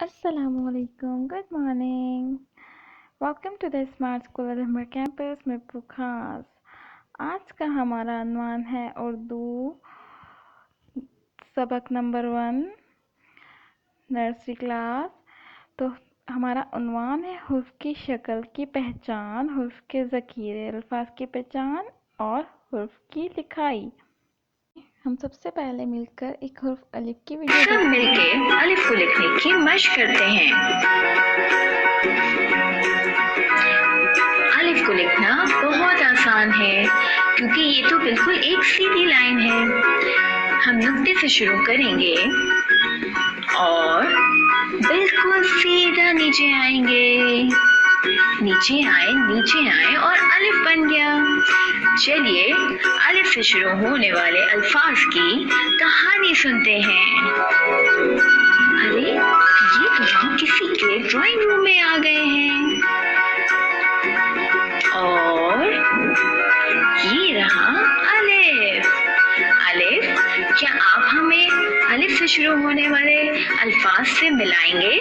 Assalamu alaikum. Good morning. Welcome to the Smart School Alhambra campus Mirpur खास। आज का हमारा अनवान है उर्दू सबक नंबर 1 नर्सरी क्लास। तो हमारा उन्वान है हुर्फ की शक्ल की पहचान, हुर्फ के ज़ख़ीरे, अल्फाज की पहचान और हुर्फ की लिखाई। हम सबसे पहले मिलकर एक हुर्फ अलिफ की वीडियो सब मिलके अलिफ को लिखने की मशक करते हैं। अलिफ को लिखना बहुत आसान है क्योंकि ये तो बिल्कुल एक सीधी लाइन है। हम नुक्ते से शुरू करेंगे और बिल्कुल सीधा नीचे आएंगे। नीचे आए और अलिफ बन गया। चलिए अलिफ से शुरू होने वाले अल्फाज की कहानी सुनते हैं। अरे ये तो हम किसी के ड्राइंग रूम में आ गए हैं और ये रहा अलिफ। अलिफ, क्या आप हमें अलिफ से शुरू होने वाले अल्फाज से मिलाएंगे?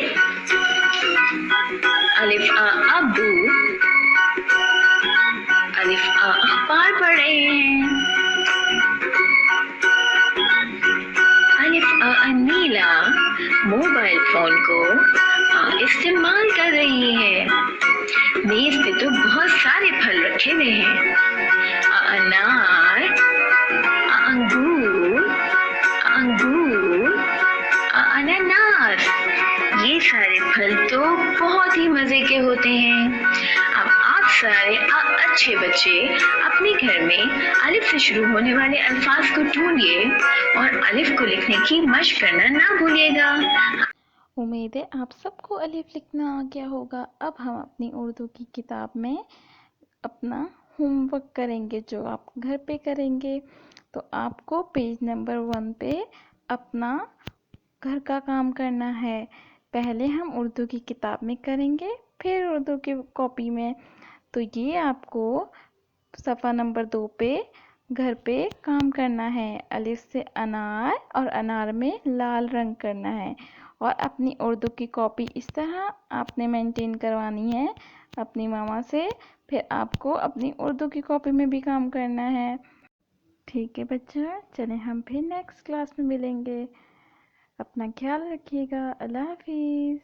अलिफ अब्बू, अलिफ अखबार पढ़ रहे हैं, अलिफ नीला मोबाइल फोन को इस्तेमाल कर रही है। मेज पे तो बहुत सारे फल रखे हुए हैं, अनार, अंगूर, अनानास। ये सारे फल तो बहुत ही मजे के होते हैं। अब आप सारे अच्छे बच्चे अपने घर में अलिफ से शुरू होने वाले अल्फाज को ढूंढिए और अलिफ को लिखने की मशक करना ना भूलिएगा। उम्मीद है आप सबको अलिफ लिखना आ गया होगा। अब हम अपनी उर्दू की किताब में अपना होमवर्क करेंगे जो आप घर पे करेंगे। तो आपको पेज नंबर 1 पे अपना घर का काम करना है। पहले हम उर्दू की किताब में करेंगे, फिर उर्दू की कॉपी में। तो ये आपको सफ़ा नंबर 2 पे घर पे काम करना है। अलिफ से अनार और अनार में लाल रंग करना है। और अपनी उर्दू की कॉपी इस तरह आपने मेंटेन करवानी है अपनी मामा से। फिर आपको अपनी उर्दू की कॉपी में भी काम करना है। ठीक है बच्चा, चलें हम फिर नेक्स्ट क्लास में मिलेंगे। अपना ख्याल रखिएगा। अल्लाह हाफिज़।